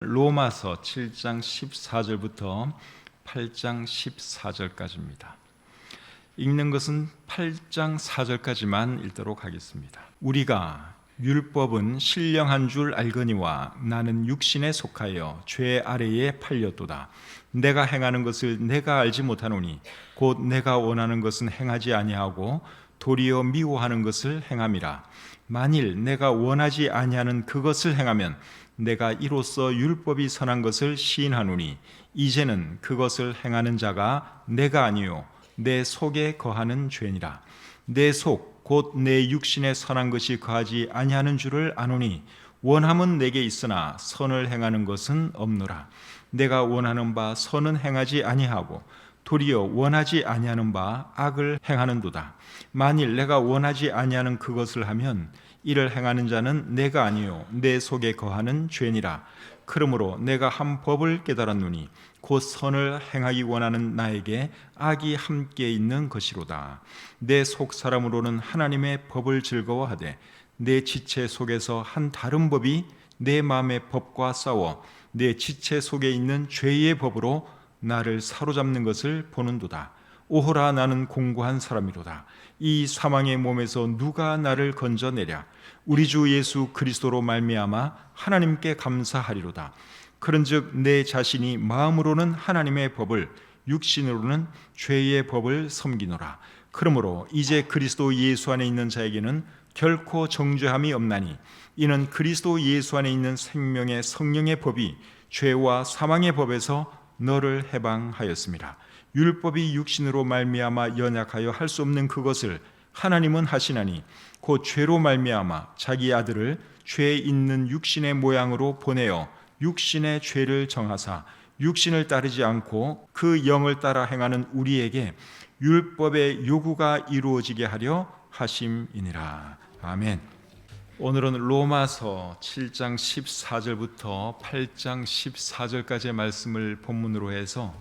로마서 7장 14절부터 8장 14절까지입니다. 읽는 것은 8장 4절까지만 읽도록 하겠습니다. 우리가 율법은 신령한 줄 알거니와 나는 육신에 속하여 죄 아래에 팔렸도다. 내가 행하는 것을 내가 알지 못하노니 곧 내가 원하는 것은 행하지 아니하고 도리어 미워하는 것을 행함이라. 만일 내가 원하지 아니하는 그것을 행하면 내가 이로써 율법이 선한 것을 시인하노니 이제는 그것을 행하는 자가 내가 아니요 내 속에 거하는 죄니라. 내 속 곧 내 육신에 선한 것이 거하지 아니하는 줄을 아노니 원함은 내게 있으나 선을 행하는 것은 없노라. 내가 원하는 바 선은 행하지 아니하고 도리어 원하지 아니하는 바 악을 행하는도다. 만일 내가 원하지 아니하는 그것을 하면 이를 행하는 자는 내가 아니요 내 속에 거하는 죄니라. 그러므로 내가 한 법을 깨달았노니 곧 선을 행하기 원하는 나에게 악이 함께 있는 것이로다. 내 속 사람으로는 하나님의 법을 즐거워하되 내 지체 속에서 한 다른 법이 내 마음의 법과 싸워 내 지체 속에 있는 죄의 법으로 나를 사로잡는 것을 보는도다. 오호라, 나는 공고한 사람이로다. 이 사망의 몸에서 누가 나를 건져내랴. 우리 주 예수 그리스도로 말미암아 하나님께 감사하리로다. 그런즉 내 자신이 마음으로는 하나님의 법을, 육신으로는 죄의 법을 섬기노라. 그러므로 이제 그리스도 예수 안에 있는 자에게는 결코 정죄함이 없나니 이는 그리스도 예수 안에 있는 생명의 성령의 법이 죄와 사망의 법에서 너를 해방하였습니다. 율법이 육신으로 말미암아 연약하여 할 수 없는 그것을 하나님은 하시나니 곧 죄로 말미암아 자기 아들을 죄 있는 육신의 모양으로 보내어 육신의 죄를 정하사 육신을 따르지 않고 그 영을 따라 행하는 우리에게 율법의 요구가 이루어지게 하려 하심이니라. 아멘. 오늘은 로마서 7장 14절부터 8장 14절까지의 말씀을 본문으로 해서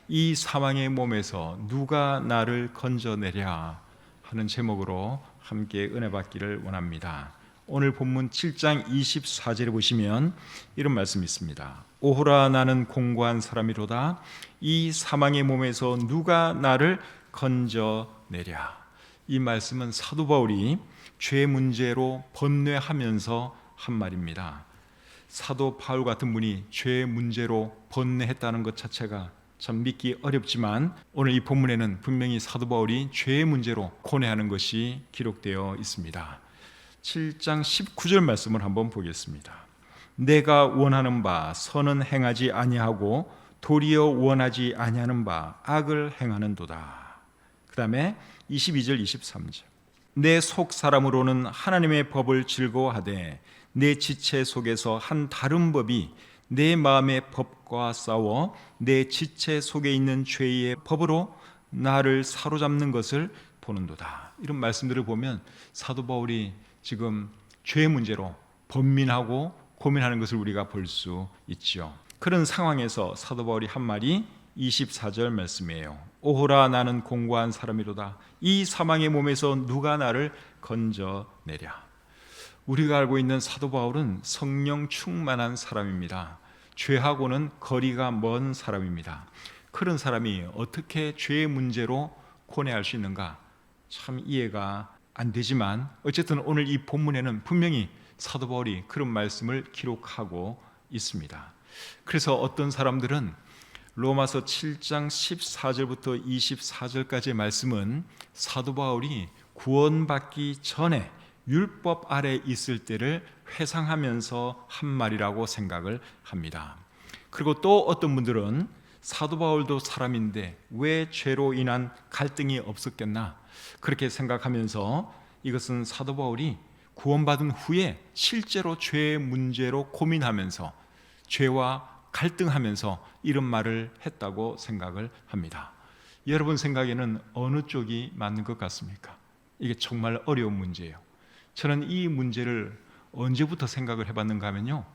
이 사망의 몸에서 누가 나를 건져내랴 하는 제목으로 함께 은혜 받기를 원합니다. 오늘 본문 7장 24절에 보시면 이런 말씀이 있습니다. 오호라, 나는 공고한 사람이로다. 이 사망의 몸에서 누가 나를 건져내랴. 이 말씀은 사도 바울이 죄 문제로 번뇌하면서 한 말입니다. 사도 바울 같은 분이 죄 문제로 번뇌했다는 것 자체가 참 믿기 어렵지만 오늘 이 본문에는 분명히 사도 바울이 죄의 문제로 고뇌하는 것이 기록되어 있습니다. 7장 19절 말씀을 한번 보겠습니다. 내가 원하는 바 선은 행하지 아니하고 도리어 원하지 아니하는 바 악을 행하는도다. 그 다음에 22절 23절 내 속 사람으로는 하나님의 법을 즐거워하되 내 지체 속에서 한 다른 법이 내 마음의 법과 싸워 내 지체 속에 있는 죄의 법으로 나를 사로잡는 것을 보는도다. 이런 말씀들을 보면 사도 바울이 지금 죄 문제로 번민하고 고민하는 것을 우리가 볼 수 있죠. 그런 상황에서 사도 바울이 한 말이 24절 말씀이에요. 오호라, 나는 공고한 사람이로다. 이 사망의 몸에서 누가 나를 건져내랴. 우리가 알고 있는 사도 바울은 성령 충만한 사람입니다. 죄하고는 거리가 먼 사람입니다. 그런 사람이 어떻게 죄의 문제로 고뇌할 수 있는가 참 이해가 안 되지만 어쨌든 오늘 이 본문에는 분명히 사도 바울이 그런 말씀을 기록하고 있습니다. 그래서 어떤 사람들은 로마서 7장 14절부터 24절까지의 말씀은 사도 바울이 구원받기 전에 율법 아래 있을 때를 회상하면서 한 말이라고 생각을 합니다. 그리고 또 어떤 분들은 사도 바울도 사람인데 왜 죄로 인한 갈등이 없었겠나 그렇게 생각하면서 이것은 사도 바울이 구원받은 후에 실제로 죄의 문제로 고민하면서 죄와 갈등하면서 이런 말을 했다고 생각을 합니다. 여러분 생각에는 어느 쪽이 맞는 것 같습니까? 이게 정말 어려운 문제예요. 저는 이 문제를 언제부터 생각을 해봤는가 하면요,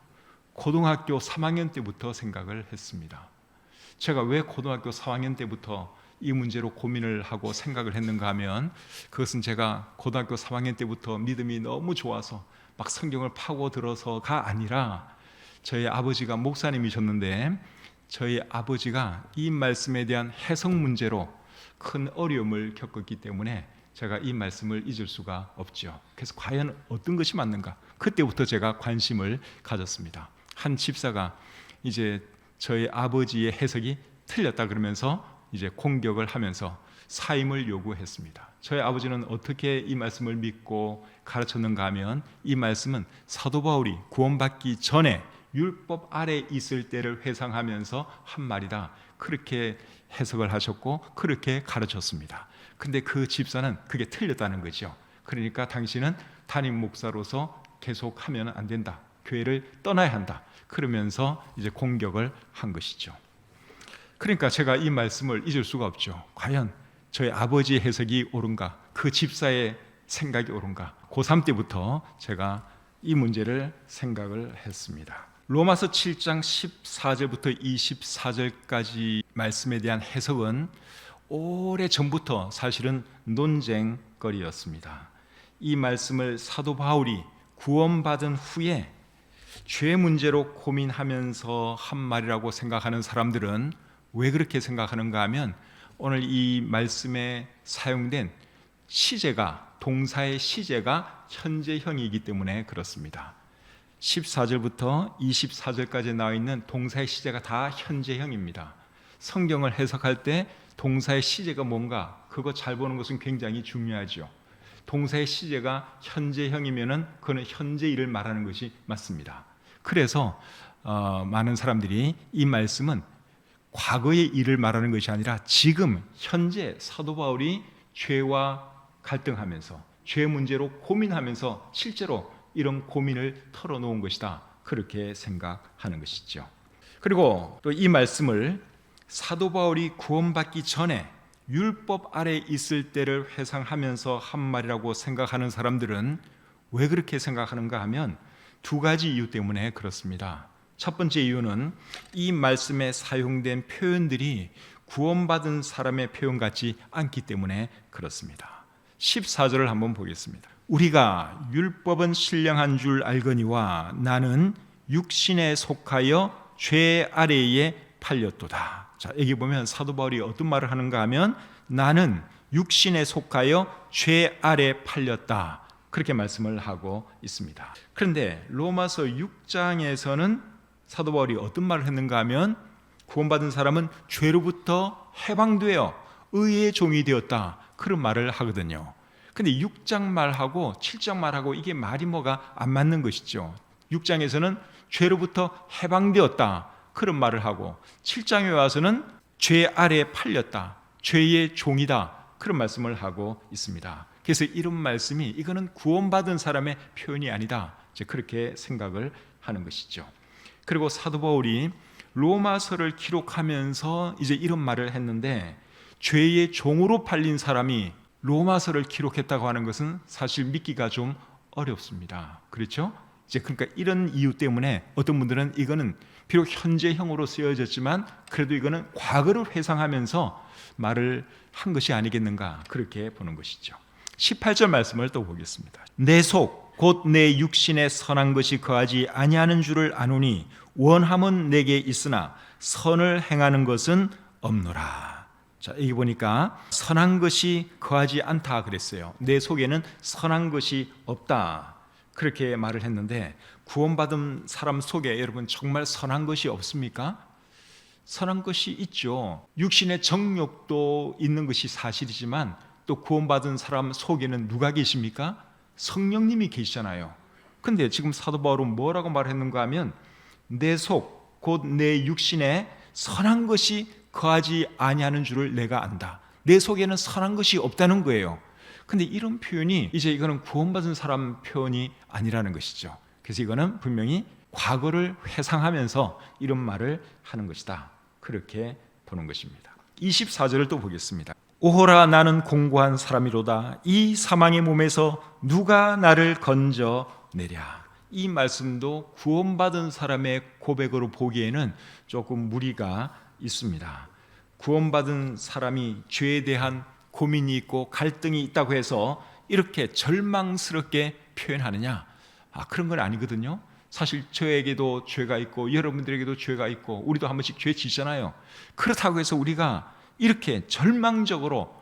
고등학교 3학년 때부터 생각을 했습니다. 제가 왜 고등학교 4학년 때부터 이 문제로 고민을 하고 생각을 했는가 하면 그것은 제가 고등학교 3학년 때부터 믿음이 너무 좋아서 막 성경을 파고들어서가 아니라 저희 아버지가 목사님이셨는데 저희 아버지가 이 말씀에 대한 해석 문제로 큰 어려움을 겪었기 때문에 제가 이 말씀을 잊을 수가 없죠. 그래서 과연 어떤 것이 맞는가? 그때부터 제가 관심을 가졌습니다. 한 집사가 이제 저희 아버지의 해석이 틀렸다 그러면서 이제 공격을 하면서 사임을 요구했습니다. 저희 아버지는 어떻게 이 말씀을 믿고 가르쳤는가 하면 이 말씀은 사도 바울이 구원받기 전에 율법 아래 있을 때를 회상하면서 한 말이다. 그렇게 해석을 하셨고 그렇게 가르쳤습니다. 근데 그 집사는 그게 틀렸다는 거죠. 그러니까 당신은 담임 목사로서 계속하면 안 된다. 교회를 떠나야 한다. 그러면서 이제 공격을 한 것이죠. 그러니까 제가 이 말씀을 잊을 수가 없죠. 과연 저희 아버지의 해석이 옳은가? 그 집사의 생각이 옳은가? 고3 때부터 제가 이 문제를 생각을 했습니다. 로마서 7장 14절부터 24절까지 말씀에 대한 해석은 오래 전부터 사실은 논쟁거리였습니다. 이 말씀을 사도 바울이 구원받은 후에 죄 문제로 고민하면서 한 말이라고 생각하는 사람들은 왜 그렇게 생각하는가 하면 오늘 이 말씀에 사용된 시제가, 동사의 시제가 현재형이기 때문에 그렇습니다. 14절부터 24절까지 나와 있는 동사의 시제가 다 현재형입니다. 성경을 해석할 때 동사의 시제가 뭔가 그거 잘 보는 것은 굉장히 중요하죠. 동사의 시제가 현재형이면은 그는 현재 일을 말하는 것이 맞습니다. 그래서 많은 사람들이 이 말씀은 과거의 일을 말하는 것이 아니라 지금 현재 사도 바울이 죄와 갈등하면서 죄 문제로 고민하면서 실제로 이런 고민을 털어놓은 것이다. 그렇게 생각하는 것이죠. 그리고 또 이 말씀을 사도 바울이 구원받기 전에 율법 아래 있을 때를 회상하면서 한 말이라고 생각하는 사람들은 왜 그렇게 생각하는가 하면 두 가지 이유 때문에 그렇습니다. 첫 번째 이유는 이 말씀에 사용된 표현들이 구원받은 사람의 표현 같지 않기 때문에 그렇습니다. 14절을 한번 보겠습니다. 우리가 율법은 신령한 줄 알거니와 나는 육신에 속하여 죄 아래에 팔렸도다. 자, 여기 보면 사도 바울이 어떤 말을 하는가 하면 나는 육신에 속하여 죄 아래 팔렸다. 그렇게 말씀을 하고 있습니다. 그런데 로마서 6장에서는 사도 바울이 어떤 말을 했는가 하면 구원받은 사람은 죄로부터 해방되어 의의 종이 되었다. 그런 말을 하거든요. 근데 6장 말하고 7장 말하고 이게 말이 뭐가 안 맞는 것이죠. 6장에서는 죄로부터 해방되었다. 그런 말을 하고 7장에 와서는 죄 아래에 팔렸다. 죄의 종이다. 그런 말씀을 하고 있습니다. 그래서 이런 말씀이 이거는 구원받은 사람의 표현이 아니다. 이제 그렇게 생각을 하는 것이죠. 그리고 사도 바울이 로마서를 기록하면서 이제 이런 말을 했는데 죄의 종으로 팔린 사람이 로마서를 기록했다고 하는 것은 사실 믿기가 좀 어렵습니다. 그렇죠? 이제 그러니까 이런 이유 때문에 어떤 분들은 이거는 비록 현재형으로 쓰여졌지만 그래도 이거는 과거를 회상하면서 말을 한 것이 아니겠는가 그렇게 보는 것이죠. 18절 말씀을 또 보겠습니다. 내 속 곧 내 육신에 선한 것이 거하지 아니하는 줄을 아노니 원함은 내게 있으나 선을 행하는 것은 없노라. 자, 여기 보니까 선한 것이 거하지 않다 그랬어요. 내 속에는 선한 것이 없다. 그렇게 말을 했는데 구원받은 사람 속에 여러분 정말 선한 것이 없습니까? 선한 것이 있죠. 육신의 정욕도 있는 것이 사실이지만 또 구원받은 사람 속에는 누가 계십니까? 성령님이 계시잖아요. 근데 지금 사도 바울은 뭐라고 말했는가 하면 내 속, 곧 내 육신에 선한 것이 거하지 아니하는 줄을 내가 안다. 내 속에는 선한 것이 없다는 거예요. 근데 이런 표현이 이제 이거는 구원받은 사람 표현이 아니라는 것이죠. 그래서 이거는 분명히 과거를 회상하면서 이런 말을 하는 것이다. 그렇게 보는 것입니다. 24절을 또 보겠습니다. 오호라 나는 공고한 사람이로다. 이 사망의 몸에서 누가 나를 건져내랴. 이 말씀도 구원받은 사람의 고백으로 보기에는 조금 무리가 있습니다. 구원받은 사람이 죄에 대한 고민이 있고 갈등이 있다고 해서 이렇게 절망스럽게 표현하느냐? 그런 건 아니거든요. 사실 저에게도 죄가 있고 여러분들에게도 죄가 있고 우리도 한 번씩 죄 짓잖아요. 그렇다고 해서 우리가 이렇게 절망적으로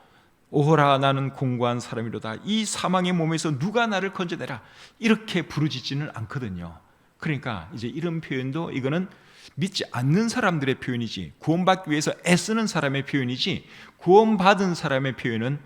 오호라 나는 공고한 사람이로다, 이 사망의 몸에서 누가 나를 건져내라, 이렇게 부르짖지는 않거든요. 그러니까 이제 이런 표현도 이거는 믿지 않는 사람들의 표현이지, 구원받기 위해서 애쓰는 사람의 표현이지 구원받은 사람의 표현은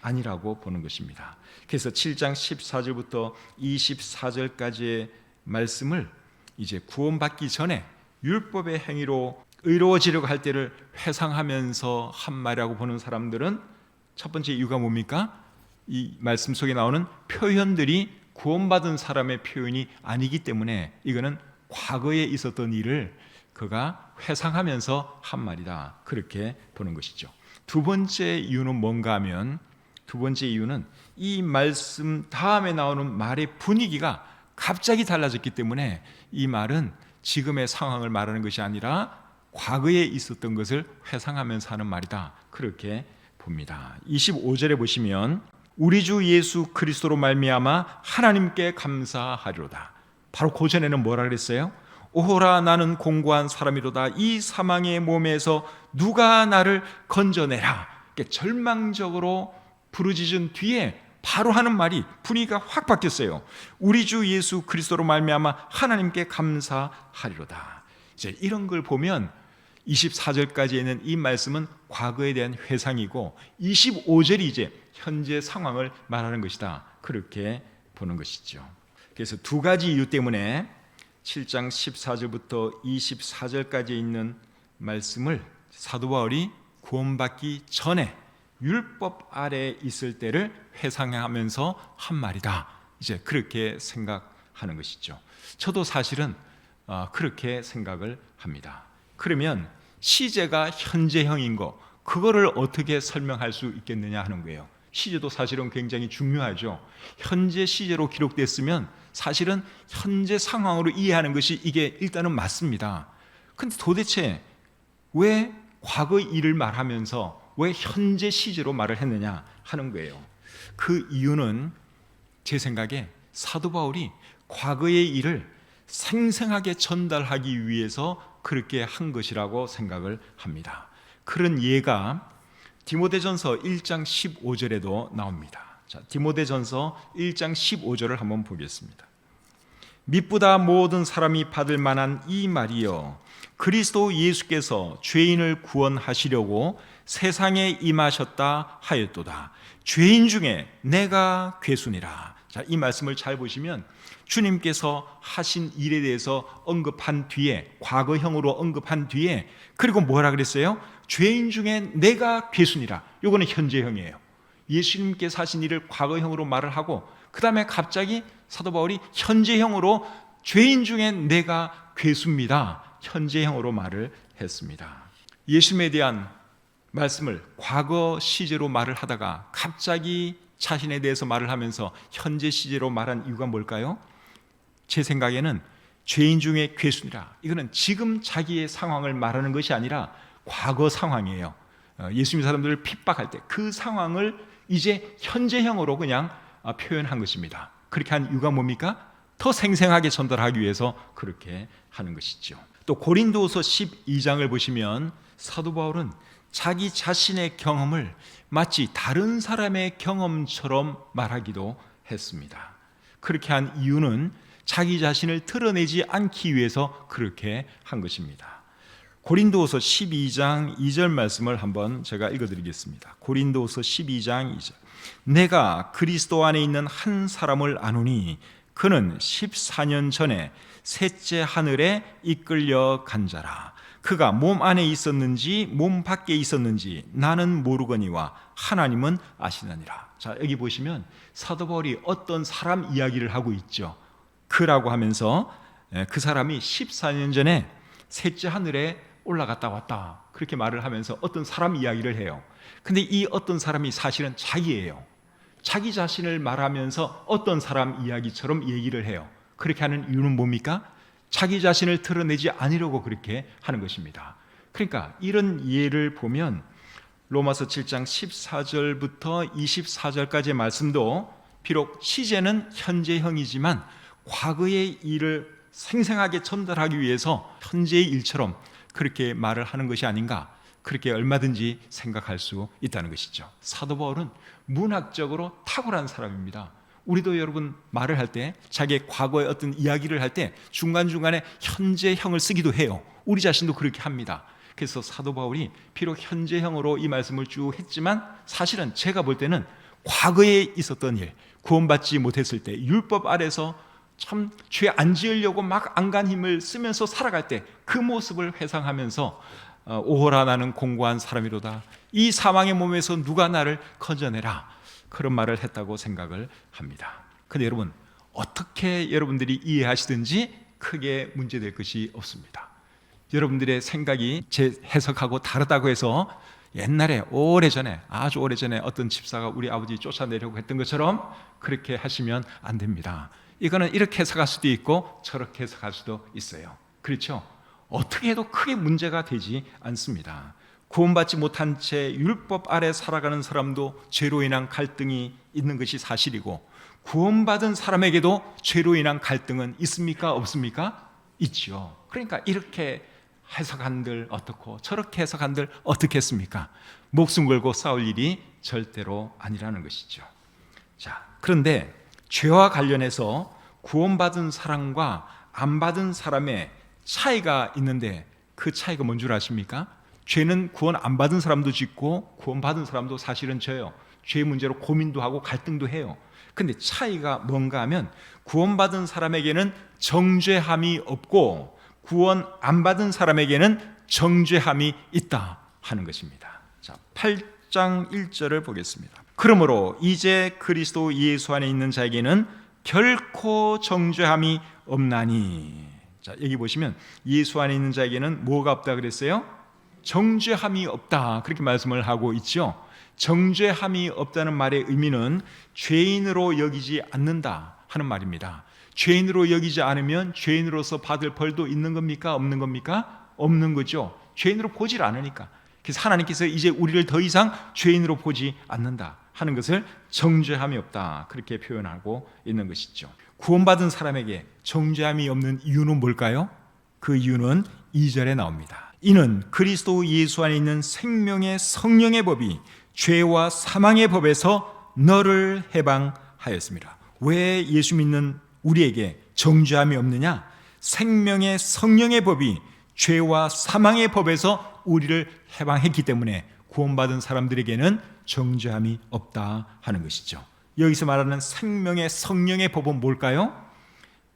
아니라고 보는 것입니다. 그래서 7장 14절부터 24절까지의 말씀을 이제 구원받기 전에 율법의 행위로 의로워지려고 할 때를 회상하면서 한 말이라고 보는 사람들은 첫 번째 이유가 뭡니까? 이 말씀 속에 나오는 표현들이 구원받은 사람의 표현이 아니기 때문에 이거는 과거에 있었던 일을 그가 회상하면서 한 말이다, 그렇게 보는 것이죠. 두 번째 이유는 뭔가 하면, 두 번째 이유는 이 말씀 다음에 나오는 말의 분위기가 갑자기 달라졌기 때문에 이 말은 지금의 상황을 말하는 것이 아니라 과거에 있었던 것을 회상하면서 하는 말이다, 그렇게 봅니다. 25절에 보시면 우리 주 예수 그리스도로 말미암아 하나님께 감사하리로다. 바로 그 전에는 뭐라 그랬어요? 오호라 나는 공고한 사람이로다, 이 사망의 몸에서 누가 나를 건져내라. 절망적으로 부르짖은 뒤에 바로 하는 말이 분위기가 확 바뀌었어요. 우리 주 예수 그리스도로 말미암아 하나님께 감사하리로다. 이제 이런 걸 보면 24절까지 있는 이 말씀은 과거에 대한 회상이고 25절이 이제 현재 상황을 말하는 것이다, 그렇게 보는 것이죠. 그래서 두 가지 이유 때문에 7장 14절부터 24절까지 있는 말씀을 사도 바울이 구원받기 전에 율법 아래에 있을 때를 회상하면서 한 말이다, 이제 그렇게 생각하는 것이죠. 저도 사실은 그렇게 생각을 합니다. 그러면 시제가 현재형인 거, 그거를 어떻게 설명할 수 있겠느냐 하는 거예요. 시제도 사실은 굉장히 중요하죠. 현재 시제로 기록됐으면 사실은 현재 상황으로 이해하는 것이 이게 일단은 맞습니다. 근데 도대체 왜 과거 일을 말하면서 왜 현재 시제로 말을 했느냐 하는 거예요. 그 이유는 제 생각에 사도 바울이 과거의 일을 생생하게 전달하기 위해서 그렇게 한 것이라고 생각을 합니다. 그런 예가 디모데전서 1장 15절에도 나옵니다. 자, 디모데전서 1장 15절을 한번 보겠습니다. mit보다 모든 사람이 받을 만한 이 말이여, 그리스도 예수께서 죄인을 구원하시려고 세상에 임하셨다 하였도다. 죄인 중에 내가 괴순이라. 자, 이 말씀을 잘 보시면 주님께서 하신 일에 대해서 언급한 뒤에, 과거형으로 언급한 뒤에, 그리고 뭐라 그랬어요? 죄인 중에 내가 괴순이라. 이거는 현재형이에요. 예수님께서 하신 일을 과거형으로 말을 하고 그 다음에 갑자기 사도 바울이 현재형으로 죄인 중에 내가 괴수입니다, 현재형으로 말을 했습니다. 예수님에 대한 말씀을 과거 시제로 말을 하다가 갑자기 자신에 대해서 말을 하면서 현재 시제로 말한 이유가 뭘까요? 제 생각에는 죄인 중에 괴순이라, 이거는 지금 자기의 상황을 말하는 것이 아니라 과거 상황이에요. 예수님 사람들을 핍박할 때 그 상황을 이제 현재형으로 그냥 표현한 것입니다. 그렇게 한 이유가 뭡니까? 더 생생하게 전달하기 위해서 그렇게 하는 것이죠. 또 고린도후서 12장을 보시면 사도 바울은 자기 자신의 경험을 마치 다른 사람의 경험처럼 말하기도 했습니다. 그렇게 한 이유는 자기 자신을 드러내지 않기 위해서 그렇게 한 것입니다. 고린도후서 12장 2절 말씀을 한번 제가 읽어드리겠습니다. 고린도후서 12장 2절. 내가 그리스도 안에 있는 한 사람을 아노니 그는 14년 전에 셋째 하늘에 이끌려 간 자라. 그가 몸 안에 있었는지 몸 밖에 있었는지 나는 모르거니와 하나님은 아시느니라. 자, 여기 보시면 사도 바울이 어떤 사람 이야기를 하고 있죠. 그라고 하면서 그 사람이 14년 전에 셋째 하늘에 올라갔다 왔다, 그렇게 말을 하면서 어떤 사람 이야기를 해요. 근데 이 어떤 사람이 사실은 자기예요. 자기 자신을 말하면서 어떤 사람 이야기처럼 얘기를 해요. 그렇게 하는 이유는 뭡니까? 자기 자신을 드러내지 않으려고 그렇게 하는 것입니다. 그러니까 이런 예를 보면 로마서 7장 14절부터 24절까지의 말씀도 비록 시제는 현재형이지만 과거의 일을 생생하게 전달하기 위해서 현재의 일처럼 그렇게 말을 하는 것이 아닌가, 그렇게 얼마든지 생각할 수 있다는 것이죠. 사도 바울은 문학적으로 탁월한 사람입니다. 우리도 여러분 말을 할 때, 자기의 과거의 어떤 이야기를 할 때 중간중간에 현재형을 쓰기도 해요. 우리 자신도 그렇게 합니다. 그래서 사도 바울이 비록 현재형으로 이 말씀을 쭉 했지만 사실은 제가 볼 때는 과거에 있었던 일, 구원받지 못했을 때 율법 아래서 참 죄 안 지으려고 막 안간 힘을 쓰면서 살아갈 때 그 모습을 회상하면서 오호라 나는 공고한 사람이로다, 이 사망의 몸에서 누가 나를 건져내라, 그런 말을 했다고 생각을 합니다. 근데 여러분, 어떻게 여러분들이 이해하시든지 크게 문제될 것이 없습니다. 여러분들의 생각이 제 해석하고 다르다고 해서 옛날에 오래전에, 아주 오래전에 어떤 집사가 우리 아버지 쫓아내려고 했던 것처럼 그렇게 하시면 안 됩니다. 이거는 이렇게 해석할 수도 있고 저렇게 해석할 수도 있어요. 그렇죠? 어떻게 해도 크게 문제가 되지 않습니다. 구원받지 못한 채 율법 아래 살아가는 사람도 죄로 인한 갈등이 있는 것이 사실이고, 구원받은 사람에게도 죄로 인한 갈등은 있습니까? 없습니까? 있죠. 그러니까 이렇게 해석한들 어떻고 저렇게 해석한들 어떻겠습니까? 목숨 걸고 싸울 일이 절대로 아니라는 것이죠. 자, 그런데 죄와 관련해서 구원받은 사람과 안 받은 사람의 차이가 있는데 그 차이가 뭔 줄 아십니까? 죄는 구원 안 받은 사람도 짓고 구원 받은 사람도 사실은 져요. 죄 문제로 고민도 하고 갈등도 해요. 근데 차이가 뭔가 하면 구원받은 사람에게는 정죄함이 없고 구원 안 받은 사람에게는 정죄함이 있다 하는 것입니다. 자, 8장 1절을 보겠습니다. 그러므로 이제 그리스도 예수 안에 있는 자에게는 결코 정죄함이 없나니. 자, 여기 보시면 예수 안에 있는 자에게는 뭐가 없다 그랬어요? 정죄함이 없다, 그렇게 말씀을 하고 있죠. 정죄함이 없다는 말의 의미는 죄인으로 여기지 않는다 하는 말입니다. 죄인으로 여기지 않으면 죄인으로서 받을 벌도 있는 겁니까? 없는 겁니까? 없는 거죠. 죄인으로 보질 않으니까. 그래서 하나님께서 이제 우리를 더 이상 죄인으로 보지 않는다 하는 것을 정죄함이 없다, 그렇게 표현하고 있는 것이죠. 구원받은 사람에게 정죄함이 없는 이유는 뭘까요? 그 이유는 2절에 나옵니다. 이는 그리스도 예수 안에 있는 생명의 성령의 법이 죄와 사망의 법에서 너를 해방하였습니다. 왜 예수 믿는 우리에게 정죄함이 없느냐? 생명의 성령의 법이 죄와 사망의 법에서 우리를 해방했기 때문에 구원받은 사람들에게는 정죄함이 없다 하는 것이죠. 여기서 말하는 생명의 성령의 법은 뭘까요?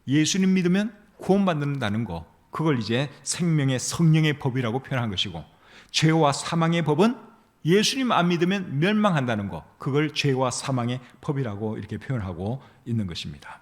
예수님 믿으면 구원받는다는 거, 그걸 이제 생명의 성령의 법이라고 표현한 것이고, 죄와 사망의 법은 예수님 안 믿으면 멸망한다는 거, 그걸 죄와 사망의 법이라고 이렇게 표현하고 있는 것입니다.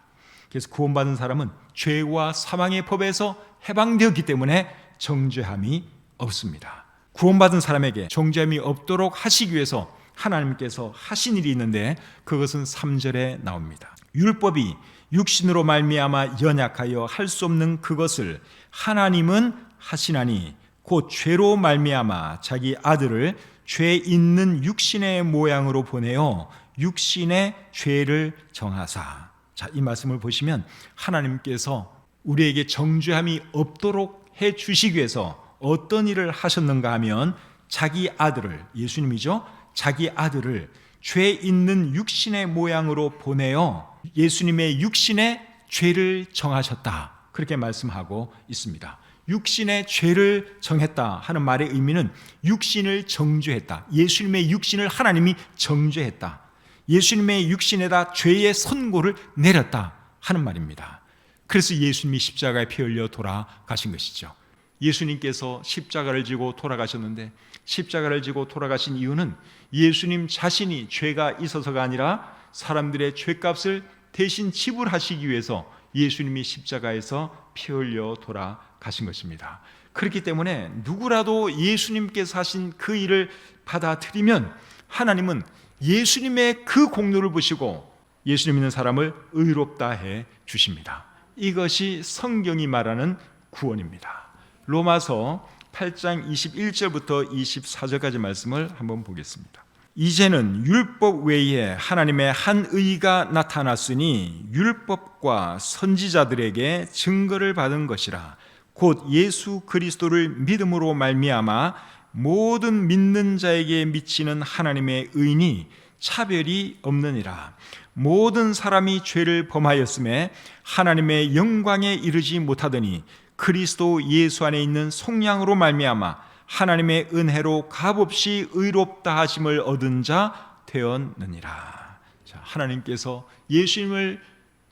그래서 구원받은 사람은 죄와 사망의 법에서 해방되었기 때문에 정죄함이 없습니다. 구원받은 사람에게 정죄함이 없도록 하시기 위해서 하나님께서 하신 일이 있는데 그것은 3절에 나옵니다. 율법이 육신으로 말미암아 연약하여 할 수 없는 그것을 하나님은 하시나니 곧 죄로 말미암아 자기 아들을 죄 있는 육신의 모양으로 보내어 육신의 죄를 정하사. 자, 이 말씀을 보시면 하나님께서 우리에게 정죄함이 없도록 해 주시기 위해서 어떤 일을 하셨는가 하면 자기 아들을, 예수님이죠, 자기 아들을 죄 있는 육신의 모양으로 보내어 예수님의 육신의 죄를 정하셨다, 그렇게 말씀하고 있습니다. 육신의 죄를 정했다 하는 말의 의미는 육신을 정죄했다, 예수님의 육신을 하나님이 정죄했다, 예수님의 육신에다 죄의 선고를 내렸다 하는 말입니다. 그래서 예수님이 십자가에 피 흘려 돌아가신 것이죠. 예수님께서 십자가를 지고 돌아가셨는데 십자가를 지고 돌아가신 이유는 예수님 자신이 죄가 있어서가 아니라 사람들의 죄값을 대신 지불하시기 위해서 예수님이 십자가에서 피 흘려 돌아가신 것입니다. 그렇기 때문에 누구라도 예수님께서 하신 그 일을 받아들이면 하나님은 예수님의 그 공로를 보시고 예수님 믿는 사람을 의롭다 해 주십니다. 이것이 성경이 말하는 구원입니다. 로마서 8장 21절부터 24절까지 말씀을 한번 보겠습니다. 이제는 율법 외에 하나님의 한 의가 나타났으니 율법과 선지자들에게 증거를 받은 것이라. 곧 예수 그리스도를 믿음으로 말미암아 모든 믿는 자에게 미치는 하나님의 의니 차별이 없느니라. 모든 사람이 죄를 범하였음에 하나님의 영광에 이르지 못하더니 그리스도 예수 안에 있는 속량으로 말미암아 하나님의 은혜로 값없이 의롭다 하심을 얻은 자 되었느니라. 자, 하나님께서 예수님을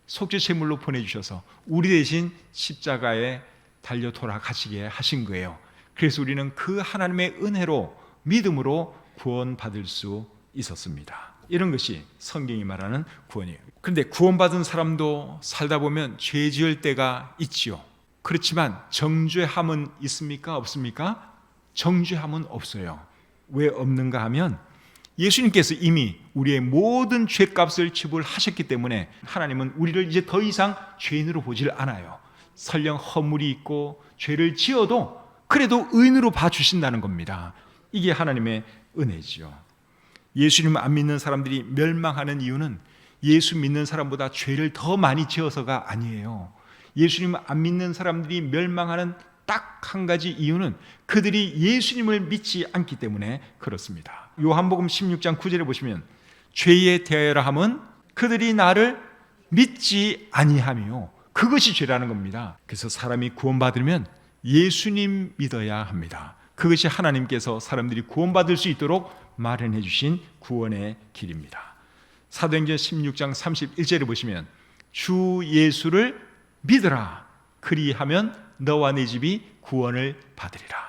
속죄제물로 보내주셔서 우리 대신 십자가에 달려 돌아가시게 하신 거예요. 그래서 우리는 그 하나님의 은혜로 믿음으로 구원받을 수 있었습니다. 이런 것이 성경이 말하는 구원이에요. 그런데 구원받은 사람도 살다 보면 죄 지을 때가 있지요. 그렇지만 정죄함은 있습니까? 없습니까? 정죄함은 없어요. 왜 없는가 하면 예수님께서 이미 우리의 모든 죄값을 지불하셨기 때문에 하나님은 우리를 이제 더 이상 죄인으로 보질 않아요. 설령 허물이 있고 죄를 지어도 그래도 의인으로 봐주신다는 겁니다. 이게 하나님의 은혜지요. 예수님을 안 믿는 사람들이 멸망하는 이유는 예수 믿는 사람보다 죄를 더 많이 지어서가 아니에요. 예수님을 안 믿는 사람들이 멸망하는 딱 한 가지 이유는 그들이 예수님을 믿지 않기 때문에 그렇습니다. 요한복음 16장 9절에 보시면 죄에 대하여라 함은 그들이 나를 믿지 아니하며, 그것이 죄라는 겁니다. 그래서 사람이 구원받으면 예수님 믿어야 합니다. 그것이 하나님께서 사람들이 구원받을 수 있도록 마련해 주신 구원의 길입니다. 사도행전 16장 31절에 보시면 주 예수를 믿으라, 그리하면 너와 네 집이 구원을 받으리라.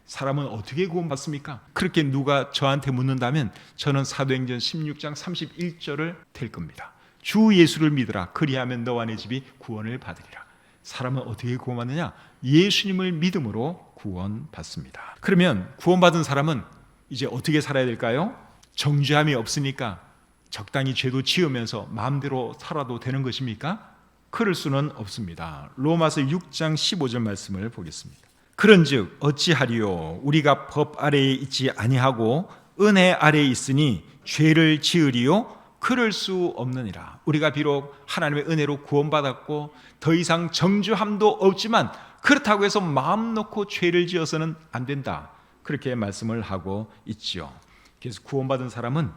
사람은 어떻게 구원받습니까? 그렇게 누가 저한테 묻는다면 저는 사도행전 16장 31절을 댈 겁니다. 주 예수를 믿으라, 그리하면 너와 네 집이 구원을 받으리라. 사람은 어떻게 구원받느냐? 예수님을 믿음으로 구원받습니다. 그러면 구원받은 사람은 이제 어떻게 살아야 될까요? 정죄함이 없으니까 적당히 죄도 지으면서 마음대로 살아도 되는 것입니까? 그럴 수는 없습니다. 로마서 6장 15절 말씀을 보겠습니다. 그런즉 어찌하리요? 우리가 법 아래에 있지 아니하고 은혜 아래에 있으니 죄를 지으리요? 그럴 수 없느니라. 우리가 비록 하나님의 은혜로 구원받았고 더 이상 정죄함도 없지만 그렇다고 해서 마음 놓고 죄를 지어서는 안 된다, 그렇게 말씀을 하고 있지요. 그래서 구원받은 사람은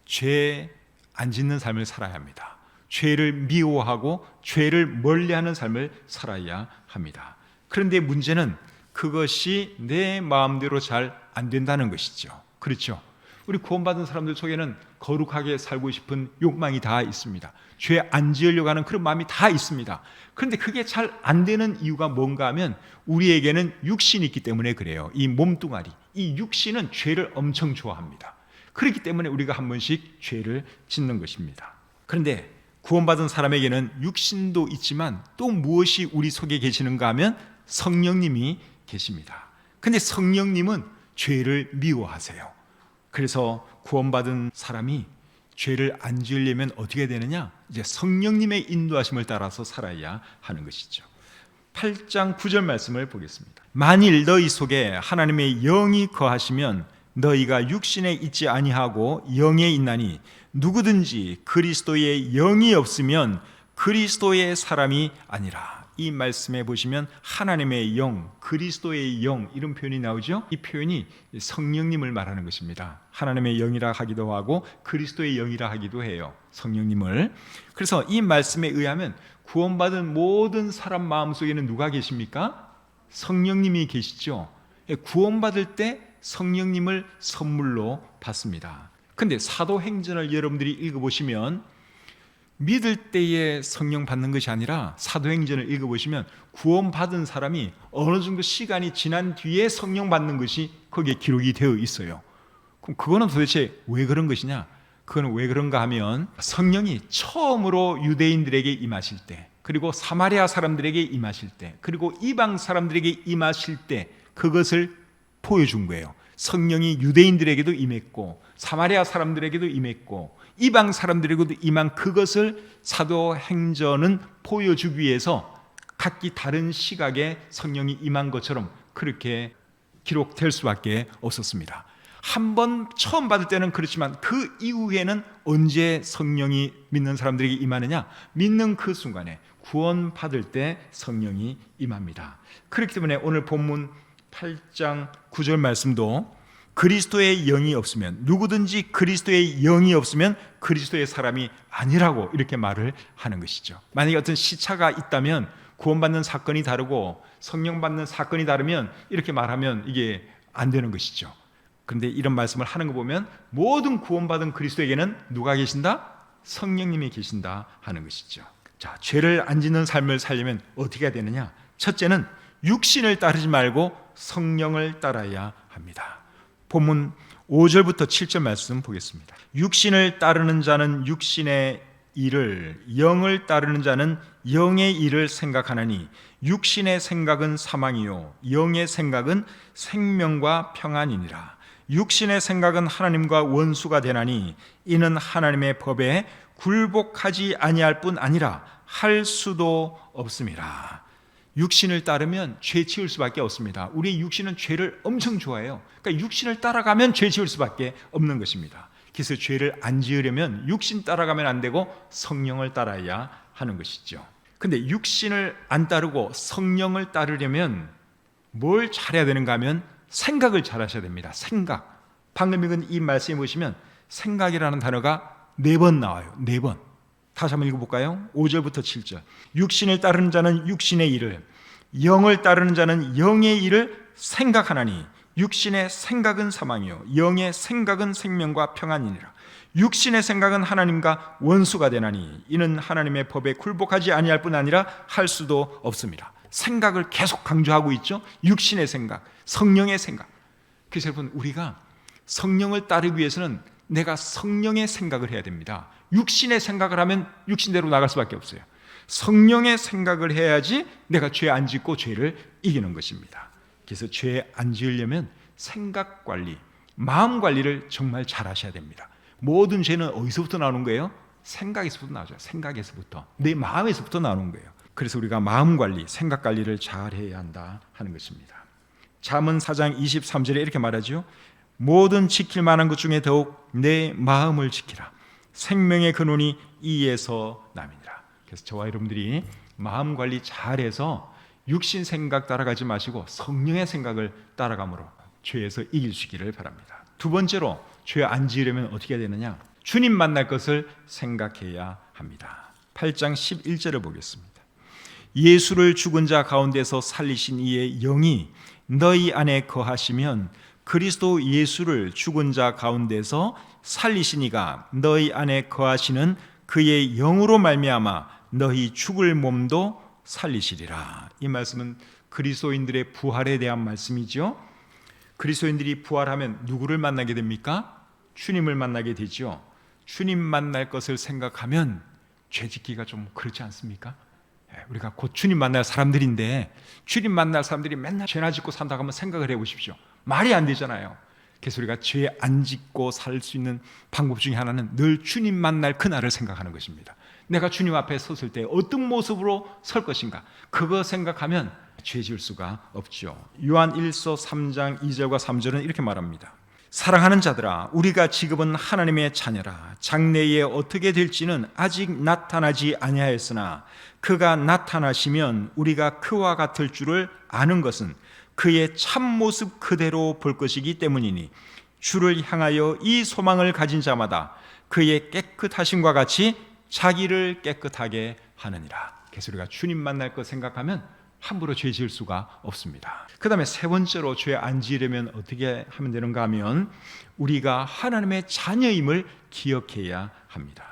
죄 안 짓는 삶을 살아야 합니다. 죄를 미워하고 죄를 멀리하는 삶을 살아야 합니다. 그런데 문제는 그것이 내 마음대로 잘 안 된다는 것이죠. 그렇죠? 우리 구원받은 사람들 속에는 거룩하게 살고 싶은 욕망이 다 있습니다. 죄 안 지으려고 하는 그런 마음이 다 있습니다. 그런데 그게 잘 안 되는 이유가 뭔가 하면 우리에게는 육신이 있기 때문에 그래요. 이 몸뚱아리, 이 육신은 죄를 엄청 좋아합니다. 그렇기 때문에 우리가 한 번씩 죄를 짓는 것입니다. 그런데 구원받은 사람에게는 육신도 있지만 또 무엇이 우리 속에 계시는가 하면 성령님이 계십니다. 그런데 성령님은 죄를 미워하세요. 그래서 구원받은 사람이 죄를 안 지으려면 어떻게 되느냐? 이제 성령님의 인도하심을 따라서 살아야 하는 것이죠. 8장 9절 말씀을 보겠습니다. 만일 너희 속에 하나님의 영이 거하시면 너희가 육신에 있지 아니하고 영에 있나니 누구든지 그리스도의 영이 없으면 그리스도의 사람이 아니라. 이 말씀에 보시면 하나님의 영, 그리스도의 영, 이런 표현이 나오죠. 이 표현이 성령님을 말하는 것입니다. 하나님의 영이라 하기도 하고 그리스도의 영이라 하기도 해요, 성령님을. 그래서 이 말씀에 의하면 구원받은 모든 사람 마음속에는 누가 계십니까? 성령님이 계시죠. 구원받을 때 성령님을 선물로 받습니다. 근데 사도행전을 여러분들이 읽어보시면 믿을 때에 성령 받는 것이 아니라 사도행전을 읽어보시면 구원받은 사람이 어느 정도 시간이 지난 뒤에 성령 받는 것이 거기에 기록이 되어 있어요. 그럼 그거는 도대체 왜 그런 것이냐? 그건 왜 그런가 하면 성령이 처음으로 유대인들에게 임하실 때, 그리고 사마리아 사람들에게 임하실 때, 그리고 이방 사람들에게 임하실 때 그것을 보여준 거예요. 성령이 유대인들에게도 임했고 사마리아 사람들에게도 임했고 이방 사람들에게도 임한 그것을 사도행전은 보여주기 위해서 각기 다른 시각에 성령이 임한 것처럼 그렇게 기록될 수밖에 없었습니다. 한 번 처음 받을 때는 그렇지만 그 이후에는 언제 성령이 믿는 사람들에게 임하느냐? 믿는 그 순간에 구원 받을 때 성령이 임합니다. 그렇기 때문에 오늘 본문 8장 9절 말씀도 그리스도의 영이 없으면, 누구든지 그리스도의 영이 없으면 그리스도의 사람이 아니라고 이렇게 말을 하는 것이죠. 만약에 어떤 시차가 있다면, 구원받는 사건이 다르고 성령 받는 사건이 다르면 이렇게 말하면 이게 안 되는 것이죠. 그런데 이런 말씀을 하는 거 보면 모든 구원받은 그리스도에게는 누가 계신다? 성령님이 계신다 하는 것이죠. 자, 죄를 안 짓는 삶을 살려면 어떻게 해야 되느냐? 첫째는 육신을 따르지 말고 성령을 따라야 합니다. 본문 5절부터 7절 말씀 보겠습니다. 육신을 따르는 자는 육신의 일을, 영을 따르는 자는 영의 일을 생각하나니 육신의 생각은 사망이요 영의 생각은 생명과 평안이니라. 육신의 생각은 하나님과 원수가 되나니 이는 하나님의 법에 굴복하지 아니할 뿐 아니라 할 수도 없음이라. 육신을 따르면 죄 지을 수밖에 없습니다. 우리 육신은 죄를 엄청 좋아해요. 그러니까 육신을 따라가면 죄 지을 수밖에 없는 것입니다. 그래서 죄를 안 지으려면 육신 따라가면 안 되고 성령을 따라야 하는 것이죠. 근데 육신을 안 따르고 성령을 따르려면 뭘 잘해야 되는가 하면 생각을 잘하셔야 됩니다. 생각. 방금 읽은 이 말씀에 보시면 생각이라는 단어가 4번 나와요. 4번. 다시 한번 읽어볼까요? 5절부터 7절. 육신을 따르는 자는 육신의 일을, 영을 따르는 자는 영의 일을 생각하나니 육신의 생각은 사망이요 영의 생각은 생명과 평안이니라. 육신의 생각은 하나님과 원수가 되나니 이는 하나님의 법에 굴복하지 아니할 뿐 아니라 할 수도 없습니다. 생각을 계속 강조하고 있죠. 육신의 생각, 성령의 생각. 그래서 여러분, 우리가 성령을 따르기 위해서는 내가 성령의 생각을 해야 됩니다. 육신의 생각을 하면 육신대로 나갈 수밖에 없어요. 성령의 생각을 해야지 내가 죄 안 짓고 죄를 이기는 것입니다. 그래서 죄 안 지으려면 생각 관리, 마음 관리를 정말 잘 하셔야 됩니다. 모든 죄는 어디서부터 나오는 거예요? 생각에서부터 나오죠. 생각에서부터, 내 마음에서부터 나오는 거예요. 그래서 우리가 마음 관리, 생각 관리를 잘 해야 한다 하는 것입니다. 잠언 4장 23절에 이렇게 말하죠. 모든 지킬 만한 것 중에 더욱 내 마음을 지키라. 생명의 근원이 이에서 남이니라. 그래서 저와 여러분들이 마음 관리 잘해서 육신 생각 따라가지 마시고 성령의 생각을 따라감으로 죄에서 이기시기를 바랍니다. 두 번째로, 죄 안 지으려면 어떻게 해야 되느냐? 주님 만날 것을 생각해야 합니다. 8장 11절을 보겠습니다. 예수를 죽은 자 가운데서 살리신 이의 영이 너희 안에 거하시면 그리스도 예수를 죽은 자 가운데서 살리신 이가 너희 안에 거하시는 그의 영으로 말미암아 너희 죽을 몸도 살리시리라. 이 말씀은 그리스도인들의 부활에 대한 말씀이죠. 그리스도인들이 부활하면 누구를 만나게 됩니까? 주님을 만나게 되죠. 주님 만날 것을 생각하면 죄 짓기가 좀 그렇지 않습니까? 우리가 곧 주님 만날 사람들인데 주님 만날 사람들이 맨날 죄나 짓고 산다고 한번 생각을 해보십시오. 말이 안 되잖아요. 그래서 우리가 죄 안 짓고 살 수 있는 방법 중에 하나는 늘 주님 만날 그날을 생각하는 것입니다. 내가 주님 앞에 섰을 때 어떤 모습으로 설 것인가, 그거 생각하면 죄 지을 수가 없죠. 요한 1서 3장 2절과 3절은 이렇게 말합니다. 사랑하는 자들아, 우리가 지금은 하나님의 자녀라. 장래에 어떻게 될지는 아직 나타나지 아니하였으나 그가 나타나시면 우리가 그와 같을 줄을 아는 것은 그의 참모습 그대로 볼 것이기 때문이니 주를 향하여 이 소망을 가진 자마다 그의 깨끗하심과 같이 자기를 깨끗하게 하느니라. 그래서 우리가 주님 만날 것 생각하면 함부로 죄 지을 수가 없습니다. 그 다음에 세 번째로 죄 안 지으려면 어떻게 하면 되는가 하면 우리가 하나님의 자녀임을 기억해야 합니다.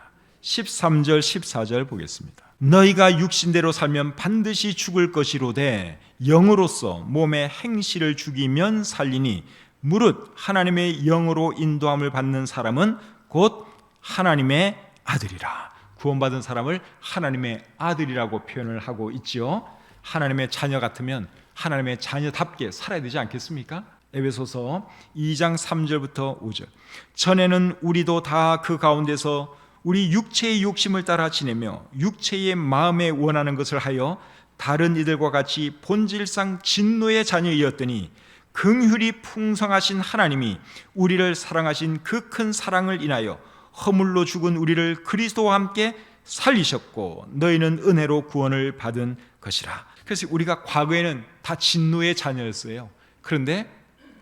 13절 14절 보겠습니다. 너희가 육신대로 살면 반드시 죽을 것이로되 영으로서 몸의 행실을 죽이면 살리니 무릇 하나님의 영으로 인도함을 받는 사람은 곧 하나님의 아들이라. 구원받은 사람을 하나님의 아들이라고 표현을 하고 있죠. 하나님의 자녀 같으면 하나님의 자녀답게 살아야 되지 않겠습니까? 에베소서 2장 3절부터 5절. 전에는 우리도 다 그 가운데서 우리 육체의 욕심을 따라 지내며 육체의 마음에 원하는 것을 하여 다른 이들과 같이 본질상 진노의 자녀이었더니 긍휼이 풍성하신 하나님이 우리를 사랑하신 그 큰 사랑을 인하여 허물로 죽은 우리를 그리스도와 함께 살리셨고 너희는 은혜로 구원을 받은 것이라. 그래서 우리가 과거에는 다 진노의 자녀였어요. 그런데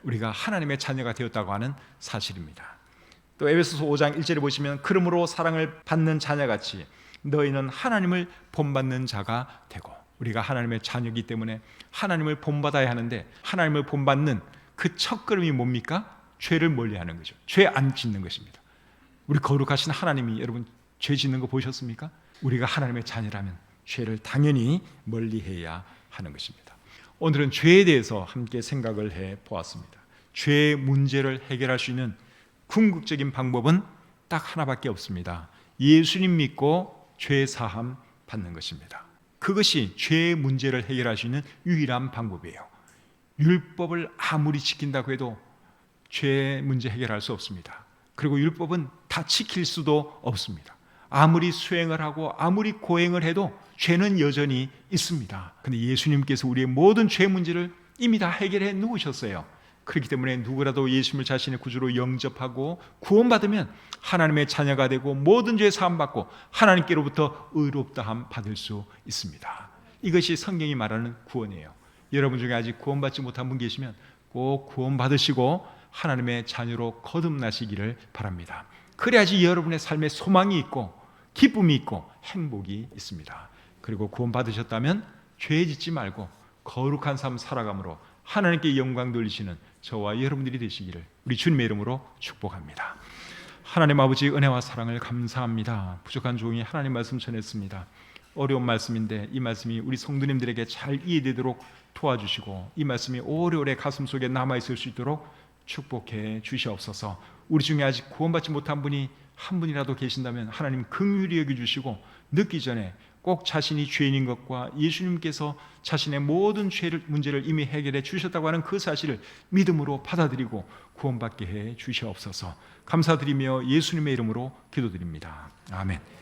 우리가 하나님의 자녀가 되었다고 하는 사실입니다. 또 에베소서 5장 1절에 보시면 그러므로 사랑을 받는 자녀같이 너희는 하나님을 본받는 자가 되고, 우리가 하나님의 자녀이기 때문에 하나님을 본받아야 하는데 하나님을 본받는 그 첫걸음이 뭡니까? 죄를 멀리하는 거죠. 죄 안 짓는 것입니다. 우리 거룩하신 하나님이 여러분 죄 짓는 거 보셨습니까? 우리가 하나님의 자녀라면 죄를 당연히 멀리해야 하는 것입니다. 오늘은 죄에 대해서 함께 생각을 해 보았습니다. 죄의 문제를 해결할 수 있는 궁극적인 방법은 딱 하나밖에 없습니다. 예수님 믿고 죄 사함 받는 것입니다. 그것이 죄의 문제를 해결할 수 있는 유일한 방법이에요. 율법을 아무리 지킨다고 해도 죄의 문제 해결할 수 없습니다. 그리고 율법은 다 지킬 수도 없습니다. 아무리 수행을 하고 아무리 고행을 해도 죄는 여전히 있습니다. 그런데 예수님께서 우리의 모든 죄 문제를 이미 다 해결해 놓으셨어요. 그렇기 때문에 누구라도 예수님을 자신의 구주로 영접하고 구원받으면 하나님의 자녀가 되고 모든 죄 사함받고 하나님께로부터 의롭다함 받을 수 있습니다. 이것이 성경이 말하는 구원이에요. 여러분 중에 아직 구원받지 못한 분 계시면 꼭 구원받으시고 하나님의 자녀로 거듭나시기를 바랍니다. 그래야지 여러분의 삶에 소망이 있고 기쁨이 있고 행복이 있습니다. 그리고 구원받으셨다면 죄 짓지 말고 거룩한 삶 살아감으로 하나님께 영광 돌리시는 저와 여러분들이 되시기를 우리 주님의 이름으로 축복합니다. 하나님 아버지 은혜와 사랑을 감사합니다. 부족한 종이 하나님 말씀 전했습니다. 어려운 말씀인데 이 말씀이 우리 성도님들에게 잘 이해되도록 도와주시고 이 말씀이 오래오래 가슴 속에 남아있을 수 있도록 축복해 주시옵소서. 우리 중에 아직 구원받지 못한 분이 한 분이라도 계신다면 하나님 긍휼히 여겨주시고 늦기 전에 꼭 자신이 죄인인 것과 예수님께서 자신의 모든 죄를 문제를 이미 해결해 주셨다고 하는 그 사실을 믿음으로 받아들이고 구원받게 해 주시옵소서. 감사드리며 예수님의 이름으로 기도드립니다. 아멘.